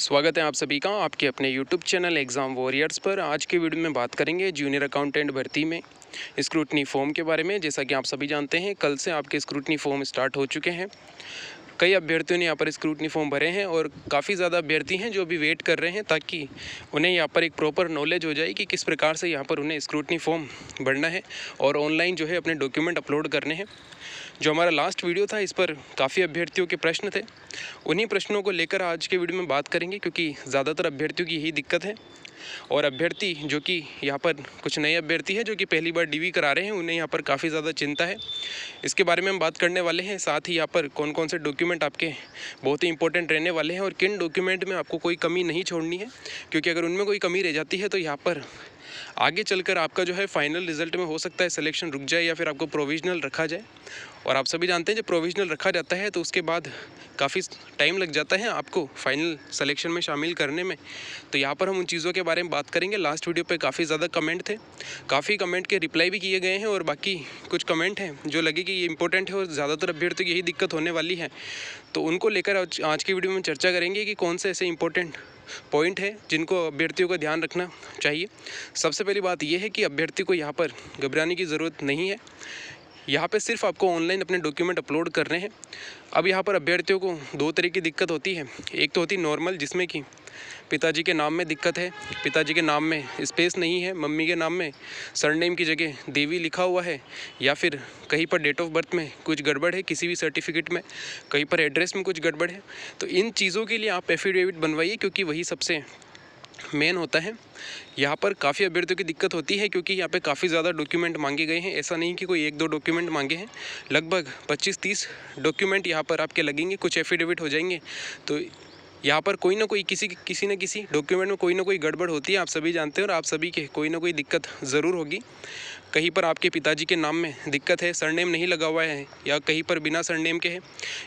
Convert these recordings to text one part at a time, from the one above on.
स्वागत है आप सभी का आपके अपने यूट्यूब चैनल एग्ज़ाम वॉरियर्स पर। आज के वीडियो में बात करेंगे जूनियर अकाउंटेंट भर्ती में स्क्रूटनी फॉर्म के बारे में। जैसा कि आप सभी जानते हैं, कल से आपके स्क्रूटनी फॉर्म स्टार्ट हो चुके हैं। कई अभ्यर्थियों ने यहाँ पर स्क्रूटनी फॉर्म भरे हैं और काफ़ी ज़्यादा अभ्यर्थी हैं जो भी वेट कर रहे हैं ताकि उन्हें यहाँ पर एक प्रॉपर नॉलेज हो जाए कि किस प्रकार से यहाँ पर उन्हें स्क्रूटनी फॉर्म भरना है और ऑनलाइन जो है अपने डॉक्यूमेंट अपलोड करने हैं। जो हमारा लास्ट वीडियो था, इस पर काफ़ी अभ्यर्थियों के प्रश्न थे। उन्हीं प्रश्नों को लेकर आज के वीडियो में बात करेंगे, क्योंकि ज़्यादातर अभ्यर्थियों की यही दिक्कत है। और अभ्यर्थी जो कि यहाँ पर कुछ नए अभ्यर्थी हैं जो कि पहली बार डीवी करा रहे हैं, उन्हें यहाँ पर काफ़ी ज़्यादा चिंता है। इसके बारे में हम बात करने वाले हैं। साथ ही यहाँ पर कौन कौन से डॉक्यूमेंट आपके बहुत ही इंपॉर्टेंट रहने वाले हैं और किन डॉक्यूमेंट में आपको कोई कमी नहीं छोड़नी है, क्योंकि अगर उनमें कोई कमी रह जाती है तो यहाँ पर आगे चलकर आपका जो है फाइनल रिजल्ट में हो सकता है सिलेक्शन रुक जाए या फिर आपको प्रोविजनल रखा जाए। और आप सभी जानते हैं जब प्रोविजनल रखा जाता है तो उसके बाद काफ़ी टाइम लग जाता है आपको फाइनल सिलेक्शन में शामिल करने में। तो यहाँ पर हम उन चीज़ों के बारे में बात करेंगे। लास्ट वीडियो पे काफ़ी ज़्यादा कमेंट थे, काफ़ी कमेंट के रिप्लाई भी किए गए हैं और बाकी कुछ कमेंट हैं जो लगे कि ये इंपॉर्टेंट है और ज़्यादातर अभ्यर्थियों की यही दिक्कत होने वाली है। तो उनको लेकर आज की वीडियो में चर्चा करेंगे कि कौन से ऐसे इंपॉर्टेंट पॉइंट है जिनको अभ्यर्थियों का ध्यान रखना चाहिए। सबसे पहली बात यह है कि अभ्यर्थी को यहाँ पर घबराने की ज़रूरत नहीं है। यहाँ पे सिर्फ आपको ऑनलाइन अपने डॉक्यूमेंट अपलोड करने हैं। अब यहाँ पर अभ्यर्थियों को दो तरह की दिक्कत होती है। एक तो होती है नॉर्मल, जिसमें कि पिताजी के नाम में दिक्कत है, पिताजी के नाम में स्पेस नहीं है, मम्मी के नाम में सरनेम की जगह देवी लिखा हुआ है, या फिर कहीं पर डेट ऑफ बर्थ में कुछ गड़बड़ है, किसी भी सर्टिफिकेट में कहीं पर एड्रेस में कुछ गड़बड़ है। तो इन चीज़ों के लिए आप एफिडेविट बनवाइए, क्योंकि वही सबसे मेन होता है। यहाँ पर काफ़ी अभ्यर्थियों की दिक्कत होती है क्योंकि यहाँ पे काफ़ी ज़्यादा डॉक्यूमेंट मांगे गए हैं। ऐसा नहीं कि कोई एक दो डॉक्यूमेंट मांगे हैं, लगभग 25-30 डॉक्यूमेंट यहाँ पर आपके लगेंगे, कुछ एफिडेविट हो जाएंगे। तो यहाँ पर कोई ना कोई किसी न किसी डॉक्यूमेंट में कोई ना कोई गड़बड़ होती है, आप सभी जानते हैं, और आप सभी के कोई ना कोई दिक्कत ज़रूर होगी। कहीं पर आपके पिताजी के नाम में दिक्कत है, सरनेम नहीं लगा हुआ है, या कहीं पर बिना सरनेम के है,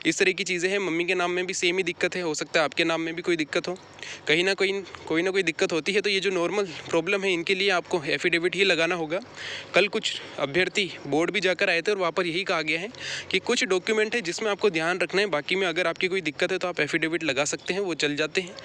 इस तरह की चीज़ें हैं। मम्मी के नाम में भी सेम ही दिक्कत है, हो सकता है आपके नाम में भी कोई दिक्कत हो, कहीं ना कोई दिक्कत होती है। तो ये जो नॉर्मल प्रॉब्लम है, इनके लिए आपको एफिडेविट ही लगाना होगा। कल कुछ अभ्यर्थी बोर्ड भी जाकर आए थे और वहाँ पर यही कहा गया है कि कुछ डॉक्यूमेंट है जिसमें आपको ध्यान रखना है, बाकी में अगर आपकी कोई दिक्कत है तो आप एफिडेविट लगा सकते हैं, वो चल जाते हैं।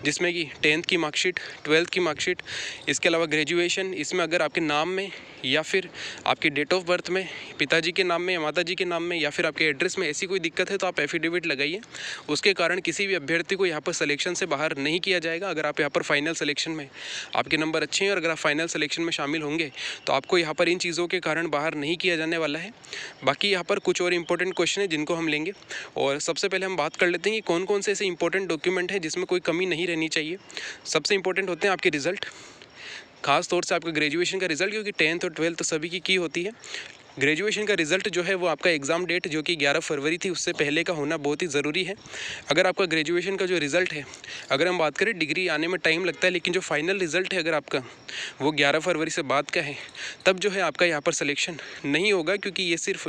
जिसमें कि 10th की मार्कशीट, 12th की मार्कशीट, इसके अलावा ग्रेजुएशन, इसमें अगर आपके नाम में या फिर आपकी डेट ऑफ बर्थ में, पिताजी के नाम में या माताजी के नाम में या फिर आपके एड्रेस में ऐसी कोई दिक्कत है तो आप एफिडेविट लगाइए। उसके कारण किसी भी अभ्यर्थी को यहाँ पर सिलेक्शन से बाहर नहीं किया जाएगा। अगर आप यहाँ पर फाइनल सिलेक्शन में, आपके नंबर अच्छे हैं और अगर आप फाइनल सिलेक्शन में शामिल होंगे तो आपको यहाँ पर इन चीज़ों के कारण बाहर नहीं किया जाने वाला है। बाकी यहाँ पर कुछ और इंपॉर्टेंट क्वेश्चन है जिनको हम लेंगे, और सबसे पहले हम बात कर लेते हैं कि कौन कौन से ऐसे इंपॉर्टेंट डॉक्यूमेंट हैं जिसमें कोई कमी नहीं रहनी चाहिए। सबसे इंपॉर्टेंट होते हैं आपके रिजल्ट, खास तौर से आपका ग्रेजुएशन का रिजल्ट, क्योंकि 10th और 12th सभी की होती है। ग्रेजुएशन का रिज़ल्ट जो है वो आपका एग्ज़ाम डेट जो कि 11 फरवरी थी उससे पहले का होना बहुत ही ज़रूरी है। अगर आपका ग्रेजुएशन का जो रिज़ल्ट है, अगर हम बात करें डिग्री आने में टाइम लगता है, लेकिन जो फाइनल रिज़ल्ट है अगर आपका वो 11 फरवरी से बाद का है, तब जो है आपका यहाँ पर सिलेक्शन नहीं होगा, क्योंकि ये सिर्फ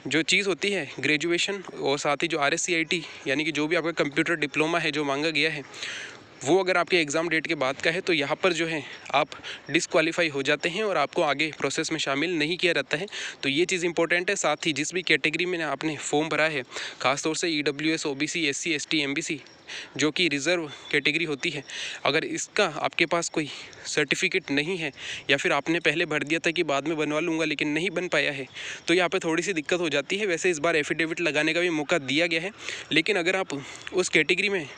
जो चीज़ होती है ग्रेजुएशन और साथ ही जो RSCIT यानी कि जो भी आपका कंप्यूटर डिप्लोमा है जो मांगा गया है, वो अगर आपके एग्ज़ाम डेट के बाद का है तो यहाँ पर जो है आप डिसक्वालीफाई हो जाते हैं और आपको आगे प्रोसेस में शामिल नहीं किया जाता है। तो ये चीज़ इंपॉर्टेंट है। साथ ही जिस भी कैटेगरी में आपने फॉर्म भरा है, खासतौर से EWS, OBC, SC, ST, MBC जो कि रिज़र्व कैटेगरी होती है, अगर इसका आपके पास कोई सर्टिफिकेट नहीं है या फिर आपने पहले भर दिया था कि बाद में बनवा लूँगा लेकिन नहीं बन पाया है, तो यहाँ पे थोड़ी सी दिक्कत हो जाती है। वैसे इस बार एफिडेविट लगाने का भी मौका दिया गया है, लेकिन अगर आप उस कैटेगरी में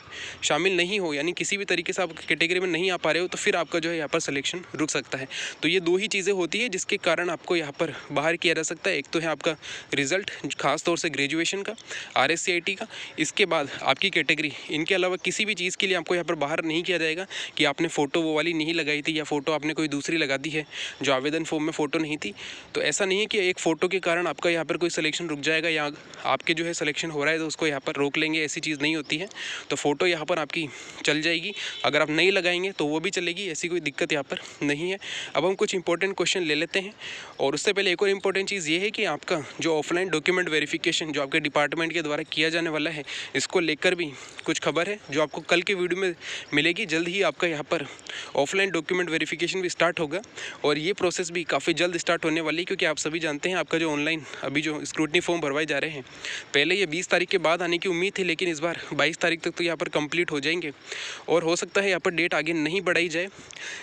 शामिल नहीं हो, यानी किसी भी तरीके से आप कैटेगरी में नहीं आ पा रहे हो, तो फिर आपका जो है यहाँ पर सिलेक्शन रुक सकता है। तो ये दो ही चीज़ें होती है जिसके कारण आपको यहाँ पर बाहर किया जा सकता है। एक तो है आपका रिज़ल्ट, खासतौर से ग्रेजुएशन का, RSCIT का, इसके बाद आपकी कैटेगरी। इनके अलावा किसी भी चीज़ के लिए आपको यहाँ पर बाहर नहीं किया जाएगा कि आपने फ़ोटो वो वाली नहीं लगाई थी या फ़ोटो आपने कोई दूसरी लगा दी है जो आवेदन फॉर्म में फ़ोटो नहीं थी। तो ऐसा नहीं है कि एक फ़ोटो के कारण आपका यहाँ पर कोई सिलेक्शन रुक जाएगा या आपके जो है सिलेक्शन हो रहा है तो उसको यहाँ पर रोक लेंगे, ऐसी चीज़ नहीं होती है। तो फ़ोटो यहाँ पर आपकी चल जाएगी, अगर आप नहीं लगाएंगे तो वो भी चलेगी, ऐसी कोई दिक्कत यहाँ पर नहीं है। अब हम कुछ इंपॉर्टेंट क्वेश्चन ले लेते हैं, और उससे पहले एक और इम्पॉर्टेंट चीज़ ये है कि आपका जो ऑफलाइन डॉक्यूमेंट वेरिफिकेशन जो आपके डिपार्टमेंट के द्वारा किया जाने वाला है, इसको लेकर भी कुछ खबर है जो आपको कल के वीडियो में मिलेगी। जल्द ही आपका यहाँ पर ऑफलाइन डॉक्यूमेंट वेरिफिकेशन भी स्टार्ट होगा और ये प्रोसेस भी काफ़ी जल्द स्टार्ट होने वाली है, क्योंकि आप सभी जानते हैं आपका जो ऑनलाइन अभी जो स्क्रूटनी फॉर्म भरवाए जा रहे हैं, पहले ये 20 तारीख के बाद आने की उम्मीद थी, लेकिन इस बार 22 तारीख तक तो यहाँ पर कंप्लीट हो जाएंगे और हो सकता है यहाँ पर डेट आगे नहीं बढ़ाई जाए।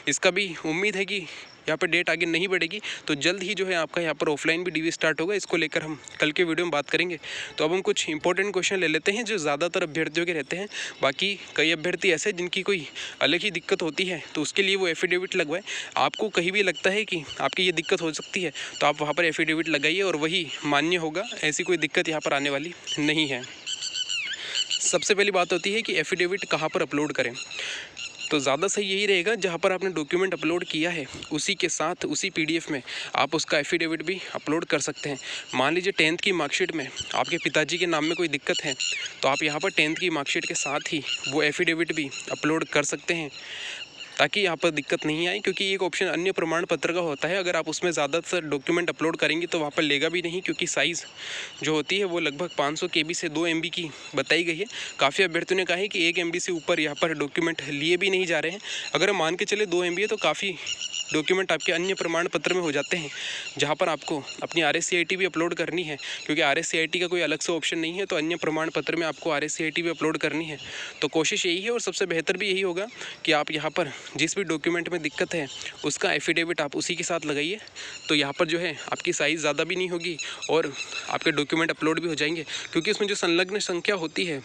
इसका भी उम्मीद है कि यहाँ पर डेट आगे नहीं बढ़ेगी, तो जल्द ही जो है आपका यहाँ पर ऑफलाइन भी डीवी स्टार्ट होगा। इसको लेकर हम कल के वीडियो में बात करेंगे। तो अब हम कुछ इंपॉर्टेंट क्वेश्चन ले लेते हैं जो ज़्यादातर अभ्यर्थियों के रहते हैं। बाकी कई अभ्यर्थी ऐसे जिनकी कोई अलग ही दिक्कत होती है, तो उसके लिए वो एफिडेविट लगवाए। आपको कहीं भी लगता है कि आपकी ये दिक्कत हो सकती है, तो आप वहाँ पर एफिडेविट लगाइए और वही मान्य होगा। ऐसी कोई दिक्कत यहाँ पर आने वाली नहीं है। सबसे पहली बात होती है कि एफिडेविट कहाँ पर अपलोड करें। तो ज़्यादा सही यही रहेगा जहाँ पर आपने डॉक्यूमेंट अपलोड किया है उसी के साथ उसी पीडीएफ में आप उसका एफिडेविट भी अपलोड कर सकते हैं। मान लीजिए 10th की मार्कशीट में आपके पिताजी के नाम में कोई दिक्कत है, तो आप यहाँ पर 10th की मार्कशीट के साथ ही वो एफिडेविट भी अपलोड कर सकते हैं, ताकि यहाँ पर दिक्कत नहीं आए। क्योंकि एक ऑप्शन अन्य प्रमाण पत्र का होता है, अगर आप उसमें ज़्यादातर डॉक्यूमेंट अपलोड करेंगे तो वहाँ पर लेगा भी नहीं, क्योंकि साइज़ जो होती है वो लगभग 500 KB से 2 MB की बताई गई है। काफ़ी अभ्यर्थियों ने कहा है कि 1 MB से ऊपर यहाँ पर डॉक्यूमेंट लिए भी नहीं जा रहे हैं। अगर हम मान के चले 2 MB है तो काफ़ी डॉक्यूमेंट आपके अन्य प्रमाण पत्र में हो जाते हैं, जहाँ पर आपको अपनी RSCIT भी अपलोड करनी है, क्योंकि RSCIT का कोई अलग से ऑप्शन नहीं है। तो अन्य प्रमाण पत्र में आपको RSCIT भी अपलोड करनी है। तो कोशिश यही है और सबसे बेहतर भी यही होगा कि आप यहाँ पर जिस भी डॉक्यूमेंट में दिक्कत है उसका एफिडेविट आप उसी के साथ लगाइए। तो यहाँ पर जो है आपकी साइज़ ज़्यादा भी नहीं होगी और आपके डॉक्यूमेंट अपलोड भी हो जाएंगे। क्योंकि उसमें जो संलग्न संख्या होती है,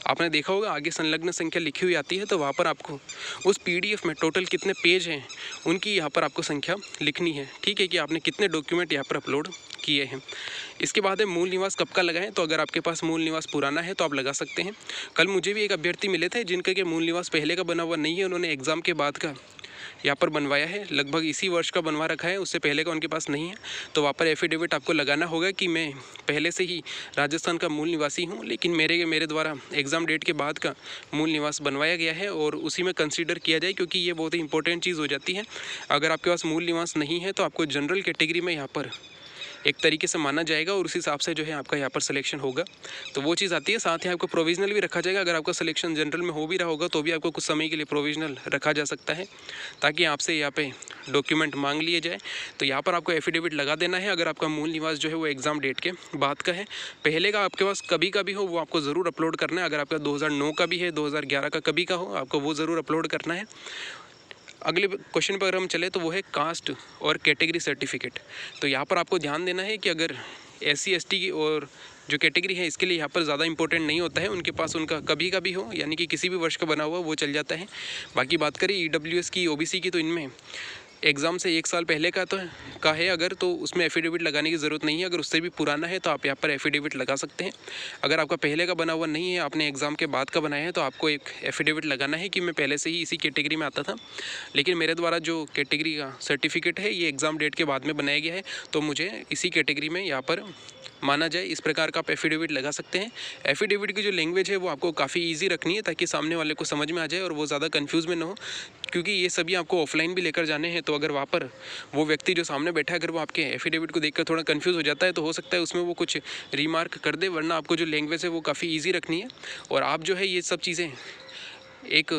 आपने देखा होगा आगे संलग्न संख्या लिखी हुई आती है, तो वहाँ पर आपको उस पीडीएफ में टोटल कितने पेज हैं उनकी यहाँ पर आपको संख्या लिखनी है। ठीक है, कि आपने कितने डॉक्यूमेंट यहाँ पर अपलोड किए हैं। इसके बाद है मूल निवास कब का लगाएं। तो अगर आपके पास मूल निवास पुराना है तो आप लगा सकते हैं। कल मुझे भी एक अभ्यर्थी मिले थे जिनका के मूल निवास पहले का बना हुआ नहीं है, उन्होंने एग्ज़ाम के बाद का यहाँ पर बनवाया है, लगभग इसी वर्ष का बनवा रखा है, उससे पहले का उनके पास नहीं है। तो वहाँ पर एफिडेविट आपको लगाना होगा कि मैं पहले से ही राजस्थान का मूल निवासी हूँ, लेकिन मेरे द्वारा एग्ज़ाम डेट के बाद का मूल निवास बनवाया गया है और उसी में कंसीडर किया जाए, क्योंकि ये बहुत ही इंपॉर्टेंट चीज़ हो जाती है। अगर आपके पास मूल निवास नहीं है तो आपको जनरल कैटेगरी में यहाँ पर एक तरीके से माना जाएगा और उस हिसाब से जो है आपका यहाँ पर सिलेक्शन होगा। तो वो चीज़ आती है। साथ ही आपको प्रोविजनल भी रखा जाएगा। अगर आपका सिलेक्शन जनरल में हो भी रहा होगा तो भी आपको कुछ समय के लिए प्रोविजनल रखा जा सकता है, ताकि आपसे यहाँ पे डॉक्यूमेंट मांग लिए जाए। तो यहाँ पर आपको एफिडेविट लगा देना है। अगर आपका मूल निवास जो है वो एग्ज़ाम डेट के बाद का है, पहले का आपके पास कभी का भी हो वो आपको ज़रूर अपलोड करना है। अगर आपका 2009 का भी है, 2011 का कभी का हो, आपको वो ज़रूर अपलोड करना है। अगले क्वेश्चन पर अगर हम चले तो वो है कास्ट और कैटेगरी सर्टिफिकेट। तो यहाँ पर आपको ध्यान देना है कि अगर SC ST की और जो कैटेगरी है इसके लिए यहाँ पर ज़्यादा इंपॉर्टेंट नहीं होता है, उनके पास उनका कभी का भी हो, यानी कि किसी भी वर्ष का बना हुआ वो चल जाता है। बाकी बात करें EWS की, OBC की, तो इनमें एग्ज़ाम से 1 साल पहले का है अगर, तो उसमें एफिडेविट लगाने की ज़रूरत नहीं है। अगर उससे भी पुराना है तो आप यहाँ पर एफिडेविट लगा सकते हैं। अगर आपका पहले का बना हुआ नहीं है, आपने एग्ज़ाम के बाद का बनाया है, तो आपको एक एफिडेविट लगाना है कि मैं पहले से ही इसी कैटेगरी में आता था, लेकिन मेरे द्वारा जो कैटेगरी का सर्टिफिकेट है ये एग्ज़ाम डेट के बाद में बनाया गया है, तो मुझे इसी कैटेगरी में यहाँ पर माना जाए। इस प्रकार का आप एफिडेविट लगा सकते हैं। एफिडेविट की जो लैंग्वेज है वो आपको काफ़ी ईजी रखनी है, ताकि सामने वाले को समझ में आ जाए और वो ज़्यादा कन्फ्यूज़ में ना हो, क्योंकि ये सभी आपको ऑफलाइन भी लेकर जाने हैं। तो अगर वहाँ पर वो व्यक्ति जो सामने बैठा है, अगर वो आपके एफिडेविट को देखकर थोड़ा कंफ्यूज हो जाता है, तो हो सकता है उसमें वो कुछ रिमार्क कर दे, वरना आपको जो लैंग्वेज है वो काफ़ी ईजी रखनी है। और आप जो है ये सब चीज़ें एक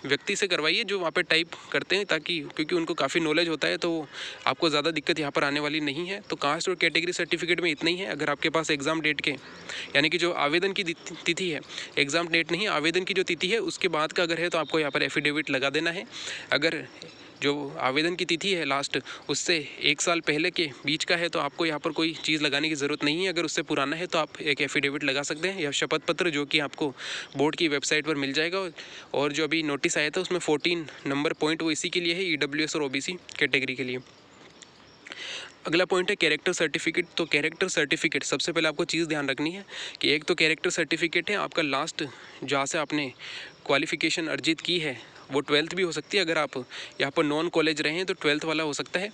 व्यक्ति से करवाइए जो वहाँ पे टाइप करते हैं, ताकि क्योंकि उनको काफ़ी नॉलेज होता है, तो आपको ज़्यादा दिक्कत यहाँ पर आने वाली नहीं है। तो कास्ट और कैटेगरी सर्टिफिकेट में इतना ही है। अगर आपके पास एग्ज़ाम डेट के यानी कि जो आवेदन की तिथि है, एग्ज़ाम डेट नहीं, आवेदन की जो तिथि है उसके बाद का अगर है तो आपको यहाँ पर एफिडेविट लगा देना है। अगर जो आवेदन की तिथि है लास्ट, उससे 1 साल पहले के बीच का है तो आपको यहाँ पर कोई चीज़ लगाने की ज़रूरत नहीं है। अगर उससे पुराना है तो आप एक एफिडेविट लगा सकते हैं या शपथ पत्र, जो कि आपको बोर्ड की वेबसाइट पर मिल जाएगा। और जो अभी नोटिस आया था उसमें 14 नंबर पॉइंट वो इसी के लिए है, EWS और OBC कैटेगरी के लिए। अगला पॉइंट है कैरेक्टर सर्टिफिकेट। तो कैरेक्टर सर्टिफिकेट सबसे पहले आपको चीज़ ध्यान रखनी है कि एक तो कैरेक्टर सर्टिफिकेट है आपका लास्ट जहाँ से आपने क्वालिफ़िकेशन अर्जित की है, वो 12th भी हो सकती है। अगर आप यहाँ पर नॉन कॉलेज रहे हैं तो 12th वाला हो सकता है।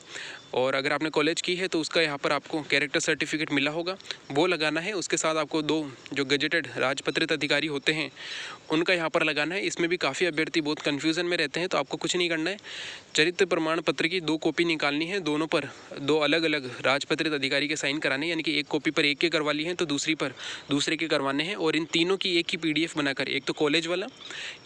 और अगर आपने कॉलेज की है तो उसका यहाँ पर आपको कैरेक्टर सर्टिफिकेट मिला होगा, वो लगाना है। उसके साथ आपको 2 जो गजेटेड राजपत्रित अधिकारी होते हैं उनका यहाँ पर लगाना है। इसमें भी काफ़ी अभ्यर्थी बहुत कन्फ्यूज़न में रहते हैं, तो आपको कुछ नहीं करना है। चरित्र प्रमाण पत्र की 2 कॉपी निकालनी है, दोनों पर 2 अलग अलग राजपत्रित अधिकारी के साइन कराने, यानी कि एक कॉपी पर एक के करवा लिए हैं तो दूसरी पर दूसरे के करवाने हैं। और इन तीनों की एक ही PDF बनाकर, एक तो कॉलेज वाला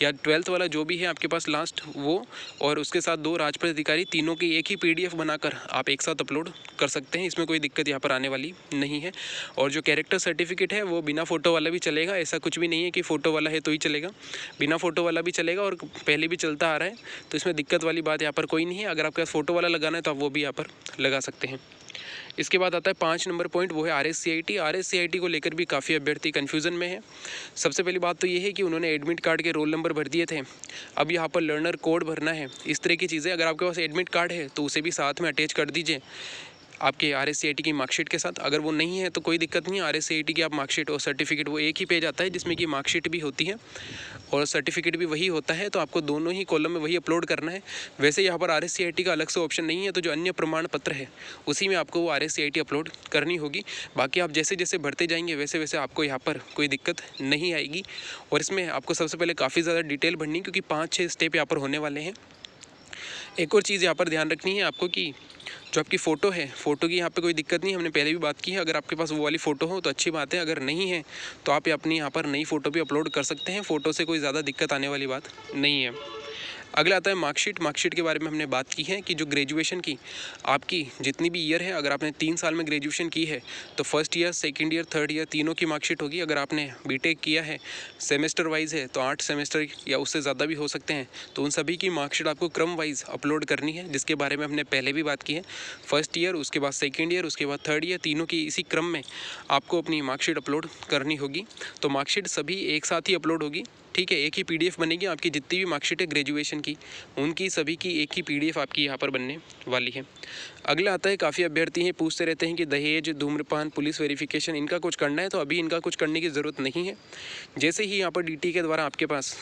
या 12th वाला जो भी है आपके पास लास्ट वो, और उसके साथ 2 राजपत्रित अधिकारी, तीनों की एक ही PDF बनाकर आप एक साथ अपलोड कर सकते हैं। इसमें कोई दिक्कत यहाँ पर आने वाली नहीं है। और जो कैरेक्टर सर्टिफिकेट है वो बिना फ़ोटो वाला भी चलेगा, ऐसा कुछ भी नहीं है कि फ़ोटो वाला है तो ही चलेगा, बिना फ़ोटो वाला भी चलेगा और पहले भी चलता आ रहा है, तो इसमें दिक्कत वाली बात यहाँ पर कोई नहीं है। अगर आपके पास फ़ोटो वाला लगाना है तो आप वो भी यहाँ पर लगा सकते हैं। इसके बाद आता है 5 नंबर पॉइंट, वो है RSCIT। RSCIT को लेकर भी काफ़ी अभ्यर्थी कन्फ्यूज़न में है। सबसे पहली बात तो ये है कि उन्होंने एडमिट कार्ड के रोल नंबर भर दिए थे, अब यहाँ पर लर्नर कोड भरना है, इस तरह की चीज़ें। अगर आपके पास एडमिट कार्ड है तो उसे भी साथ में अटैच कर दीजिए आपके RSCIT की मार्कशीट के साथ। अगर वो नहीं है तो कोई दिक्कत नहीं है, RSCIT की आप मार्कशीट और सर्टिफिकेट वो एक ही पेज आता है जिसमें कि मार्कशीट भी होती है और सर्टिफिकेट भी वही होता है, तो आपको दोनों ही कॉलम में वही अपलोड करना है। वैसे यहाँ पर RSCIT का अलग से ऑप्शन नहीं है, तो जो अन्य प्रमाण पत्र है उसी में आपको वो RSCIT अपलोड करनी होगी। बाकी आप जैसे जैसे भरते जाएंगे वैसे वैसे आपको यहाँ पर कोई दिक्कत नहीं आएगी। और इसमें आपको सबसे पहले काफ़ी ज़्यादा डिटेल भरनी, क्योंकि 5-6 स्टेप यहाँ पर होने वाले हैं। एक और चीज़ यहाँ पर ध्यान रखनी है आपको कि जो आपकी फ़ोटो है, फ़ोटो की यहाँ पे कोई दिक्कत नहीं, हमने पहले भी बात की है। अगर आपके पास वो वाली फ़ोटो हो तो अच्छी बात है, अगर नहीं है तो आप अपनी यहाँ पर नई फ़ोटो भी अपलोड कर सकते हैं। फ़ोटो से कोई ज़्यादा दिक्कत आने वाली बात नहीं है। अगला आता है मार्कशीट। मार्कशीट के बारे में हमने बात की है कि जो ग्रेजुएशन की आपकी जितनी भी ईयर है, अगर आपने 3 साल में ग्रेजुएशन की है तो first year, second year, third year तीनों की मार्कशीट होगी। अगर आपने बीटेक किया है, सेमेस्टर वाइज है, तो 8 सेमेस्टर या उससे ज़्यादा भी हो सकते हैं, तो उन सभी की मार्कशीट आपको क्रम वाइज अपलोड करनी है, जिसके बारे में हमने पहले भी बात की है। फर्स्ट ईयर, उसके बाद सेकेंड ईयर, उसके बाद थर्ड ईयर, तीनों की इसी क्रम में आपको अपनी मार्कशीट अपलोड करनी होगी। तो मार्कशीट सभी एक साथ ही अपलोड होगी, ठीक है। एक ही PDF बनेगी आपकी, जितनी भी मार्कशीट है ग्रेजुएशन की उनकी सभी की एक ही PDF आपकी यहाँ पर बनने वाली है। अगला आता है, काफ़ी अभ्यर्थी हैं पूछते रहते हैं कि दहेज, धूम्रपान, पुलिस वेरिफिकेशन इनका कुछ करना है, तो अभी इनका कुछ करने की ज़रूरत नहीं है। जैसे ही यहाँ पर DT के द्वारा आपके पास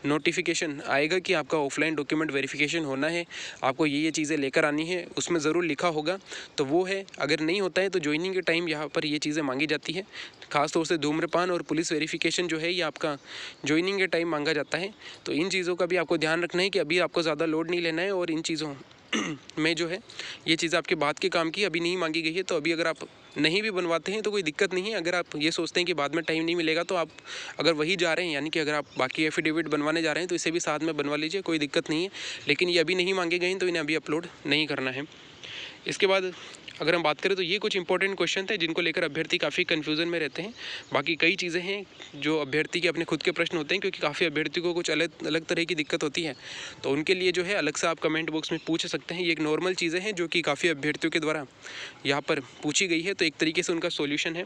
नोटिफिकेशन आएगा कि आपका ऑफलाइन डॉक्यूमेंट वेरिफिकेशन होना है, आपको ये चीज़ें लेकर आनी है, उसमें ज़रूर लिखा होगा तो वो है। अगर नहीं होता है तो ज्वाइनिंग के टाइम यहाँ पर ये चीज़ें मांगी जाती है। खासतौर से धूम्रपान और पुलिस वेरिफिकेशन जो है ये आपका ज्वाइनिंग के टाइम मांगा जाता है। तो इन चीज़ों का भी आपको ध्यान रखना है कि अभी आपको ज़्यादा लोड नहीं लेना है, और इन चीज़ों में जो है ये चीज़ आपके बाद के काम की अभी नहीं मांगी गई है। तो अभी अगर आप नहीं भी बनवाते हैं तो कोई दिक्कत नहीं है। अगर आप ये सोचते हैं कि बाद में टाइम नहीं मिलेगा तो आप अगर वही जा रहे हैं, यानी कि अगर आप बाकी एफिडेविट बनवाने जा रहे हैं तो इसे भी साथ में बनवा लीजिए, कोई दिक्कत नहीं है। लेकिन ये अभी नहीं मांगे गए हैं तो इन्हें अभी अपलोड नहीं करना है। इसके बाद अगर हम बात करें तो ये कुछ इंपॉर्टेंट क्वेश्चन थे जिनको लेकर अभ्यर्थी काफ़ी कन्फ्यूज़न में रहते हैं। बाकी कई चीज़ें हैं जो अभ्यर्थी के अपने खुद के प्रश्न होते हैं, क्योंकि काफ़ी अभ्यर्थी को कुछ अलग अलग तरह की दिक्कत होती है, तो उनके लिए जो है अलग से आप कमेंट बॉक्स में पूछ सकते हैं। ये एक नॉर्मल चीज़ें हैं जो कि काफ़ी अभ्यर्थियों के द्वारा यहाँ पर पूछी गई है, तो एक तरीके से उनका सोल्यूशन है।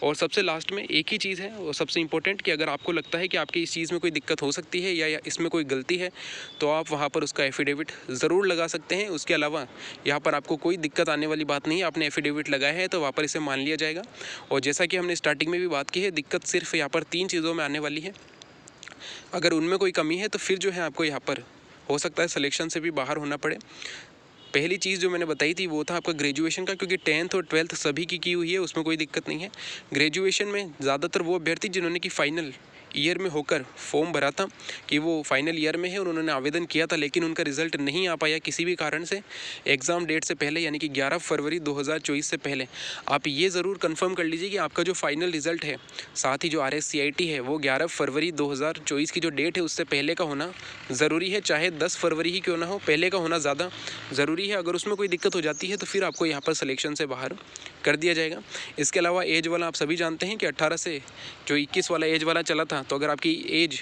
और सबसे लास्ट में एक ही चीज़ है और सबसे इंपॉर्टेंट, कि अगर आपको लगता है कि आपकी इस चीज़ में कोई दिक्कत हो सकती है या इसमें कोई गलती है तो आप वहाँ पर उसका एफिडेविट ज़रूर लगा सकते हैं। उसके अलावा यहाँ पर आपको कोई दिक्कत आने वाली बात नहीं है, आपने एफिडेविट लगाया है तो वहाँ पर इसे मान लिया जाएगा। और जैसा कि हमने स्टार्टिंग में भी बात की है, दिक्कत सिर्फ यहाँ पर 3 चीज़ों में आने वाली है। अगर उनमें कोई कमी है तो फिर जो है आपको यहाँ पर हो सकता है सिलेक्शन से भी बाहर होना पड़े। पहली चीज़ जो मैंने बताई थी वो था आपका ग्रेजुएशन का, क्योंकि 10th और 12th सभी की हुई है, उसमें कोई दिक्कत नहीं है। ग्रेजुएशन में ज़्यादातर वो अभ्यर्थी जिन्होंने कि फाइनल ईयर में होकर फॉर्म भरा था कि वो फाइनल ईयर में है और उन्होंने आवेदन किया था, लेकिन उनका रिज़ल्ट नहीं आ पाया किसी भी कारण से एग्ज़ाम डेट से पहले, यानी कि 11 फरवरी 2024 से पहले आप ये ज़रूर कंफर्म कर लीजिए कि आपका जो फाइनल रिज़ल्ट है, साथ ही जो RSCIT है, वो 11 फरवरी 2024 की जो डेट है उससे पहले का होना ज़रूरी है। चाहे 10 फरवरी ही क्यों ना हो, पहले का होना ज़्यादा ज़रूरी है। अगर उसमें कोई दिक्कत हो जाती है तो फिर आपको यहाँ पर सिलेक्शन से बाहर कर दिया जाएगा। इसके अलावा एज वाला आप सभी जानते हैं कि 18 से जो 21 वाला एज वाला चला था, तो अगर आपकी एज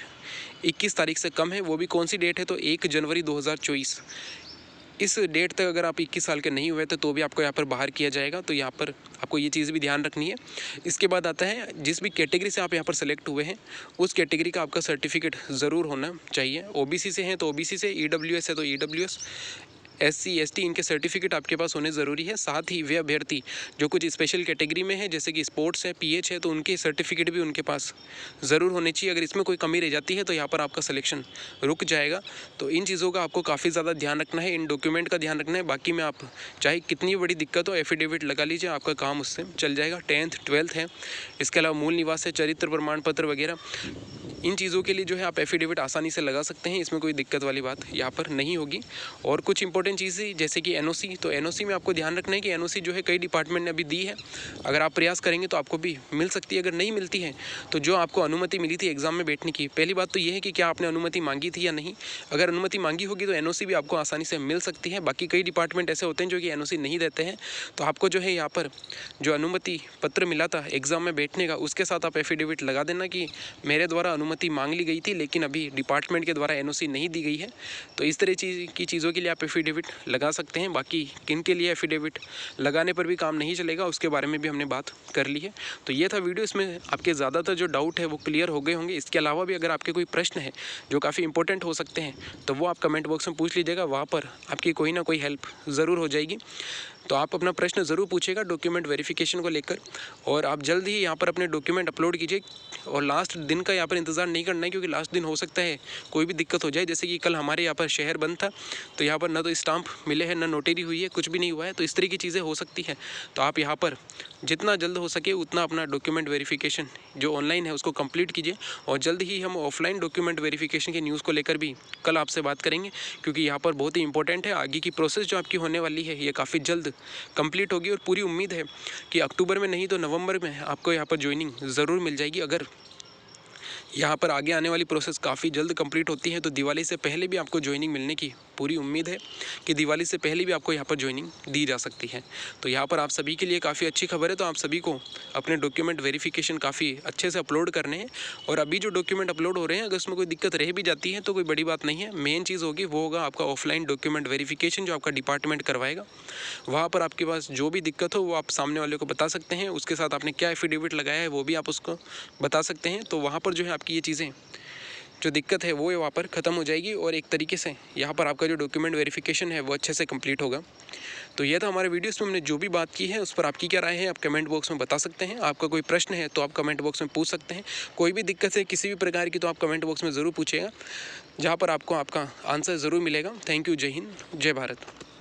21 तारीख से कम है, वो भी कौन सी डेट है, तो 1 जनवरी 2024, इस डेट तक अगर आप 21 साल के नहीं हुए थे तो भी आपको यहाँ पर बाहर किया जाएगा। तो यहाँ पर आपको ये चीज़ भी ध्यान रखनी है। इसके बाद आता है, जिस भी कैटेगरी से आप यहाँ पर सेलेक्ट हुए हैं उस कैटेगरी का आपका सर्टिफिकेट ज़रूर होना चाहिए। OBC से हैं तो OBC से, EWS है तो EWS, SC ST इनके सर्टिफिकेट आपके पास होने ज़रूरी है। साथ ही वे अभ्यर्थी जो कुछ स्पेशल कैटेगरी में है, जैसे कि स्पोर्ट्स है, PH है, तो उनके सर्टिफिकेट भी उनके पास ज़रूर होने चाहिए। अगर इसमें कोई कमी रह जाती है तो यहाँ पर आपका सिलेक्शन रुक जाएगा। तो इन चीज़ों का आपको काफ़ी ज़्यादा ध्यान रखना है, इन डॉक्यूमेंट का ध्यान रखना है। बाकी में आप चाहे कितनी बड़ी दिक्कत हो, एफिडेविट लगा लीजिए, आपका काम उससे चल जाएगा। 10th 12th है, इसके अलावा मूल निवास है, चरित्र प्रमाण पत्र वगैरह, इन चीज़ों के लिए जो है आप एफिडेविट आसानी से लगा सकते हैं। इसमें कोई दिक्कत वाली बात यहाँ पर नहीं होगी। और कुछ इंपॉर्टेंट चीज़ें जैसे कि NOC, तो NOC में आपको ध्यान रखना है कि NOC जो है कई डिपार्टमेंट ने अभी दी है। अगर आप प्रयास करेंगे तो आपको भी मिल सकती है। अगर नहीं मिलती है तो जो आपको अनुमति मिली थी एग्ज़ाम में बैठने की, पहली बात तो ये है कि क्या आपने अनुमति मांगी थी या नहीं। अगर अनुमति मांगी होगी तो NOC भी आपको आसानी से मिल सकती है। बाकी कई डिपार्टमेंट ऐसे होते हैं जो कि NOC नहीं देते हैं, तो आपको जो है यहाँ पर जो अनुमति पत्र मिला था एग्ज़ाम में बैठने का, उसके साथ आप एफिडेविट लगा देना कि मेरे द्वारा अनुमति मांग ली गई थी, लेकिन अभी डिपार्टमेंट के द्वारा NOC नहीं दी गई है। तो इस तरह की चीज़ों के लिए आप एफिडेविट लगा सकते हैं। बाकी किन के लिए एफिडेविट लगाने पर भी काम नहीं चलेगा, उसके बारे में भी हमने बात कर ली है। तो ये था वीडियो, इसमें आपके ज़्यादातर जो डाउट है वो क्लियर हो गए होंगे। इसके अलावा भी अगर आपके कोई प्रश्न है जो काफ़ी इंपॉर्टेंट हो सकते हैं तो वो आप कमेंट बॉक्स में पूछ लीजिएगा, वहाँ पर आपकी कोई ना कोई हेल्प ज़रूर हो जाएगी। तो आप अपना प्रश्न ज़रूर पूछेगा डॉक्यूमेंट वेरिफिकेशन को लेकर, और आप जल्द ही यहाँ पर अपने डॉक्यूमेंट अपलोड कीजिए। और लास्ट दिन का यहाँ पर इंतज़ार नहीं करना है, क्योंकि लास्ट दिन हो सकता है कोई भी दिक्कत हो जाए। जैसे कि कल हमारे यहाँ पर शहर बंद था, तो यहाँ पर ना तो स्टाम्प मिले हैं, ना नोटरी हुई है, कुछ भी नहीं हुआ है। तो इस तरह की चीज़ें हो सकती है। तो आप यहाँ पर जितना जल्द हो सके उतना अपना डॉक्यूमेंट वेरिफिकेशन जो ऑनलाइन है उसको कंप्लीट कीजिए। और जल्द ही हम ऑफलाइन डॉक्यूमेंट वेरिफिकेशन की न्यूज़ को लेकर भी कल आपसे बात करेंगे, क्योंकि यहाँ पर बहुत ही इंपॉर्टेंट है। आगे की प्रोसेस जो आपकी होने वाली है ये काफ़ी जल्द कंप्लीट होगी, और पूरी उम्मीद है कि अक्टूबर में नहीं तो नवंबर में आपको यहाँ पर ज्वाइनिंग ज़रूर मिल जाएगी। अगर यहाँ पर आगे आने वाली प्रोसेस काफ़ी जल्द कंप्लीट होती है तो दिवाली से पहले भी आपको ज्वाइनिंग मिलने की पूरी उम्मीद है कि दिवाली से पहले भी आपको यहाँ पर ज्वाइनिंग दी जा सकती है। तो यहाँ पर आप सभी के लिए काफ़ी अच्छी खबर है। तो आप सभी को अपने डॉक्यूमेंट वेरिफिकेशन काफ़ी अच्छे से अपलोड करने हैं। और अभी जो डॉक्यूमेंट अपलोड हो रहे हैं, अगर उसमें कोई दिक्कत रह भी जाती है तो कोई बड़ी बात नहीं है। मेन चीज़ होगी वो होगा आपका ऑफलाइन डॉक्यूमेंट वेरिफिकेशन जो आपका डिपार्टमेंट करवाएगा। वहाँ पर आपके पास जो भी दिक्कत हो वो आप सामने वाले को बता सकते हैं। उसके साथ आपने क्या एफिडेविट लगाया है वो भी आप उसको बता सकते हैं। तो वहाँ पर जो है आपकी ये चीज़ें जो दिक्कत है वो वहाँ पर ख़त्म हो जाएगी, और एक तरीके से यहाँ पर आपका जो डॉक्यूमेंट वेरिफिकेशन है वो अच्छे से कंप्लीट होगा। तो यह था हमारे वीडियो, इसमें हमने जो भी बात की है उस पर आपकी क्या राय है आप कमेंट बॉक्स में बता सकते हैं। आपका कोई प्रश्न है तो आप कमेंट बॉक्स में पूछ सकते हैं। कोई भी दिक्कत है किसी भी प्रकार की तो आप कमेंट बॉक्स में ज़रूर पूछिएगा, जहाँ पर आपको आपका आंसर ज़रूर मिलेगा। Thank you. जय हिंद, जय भारत।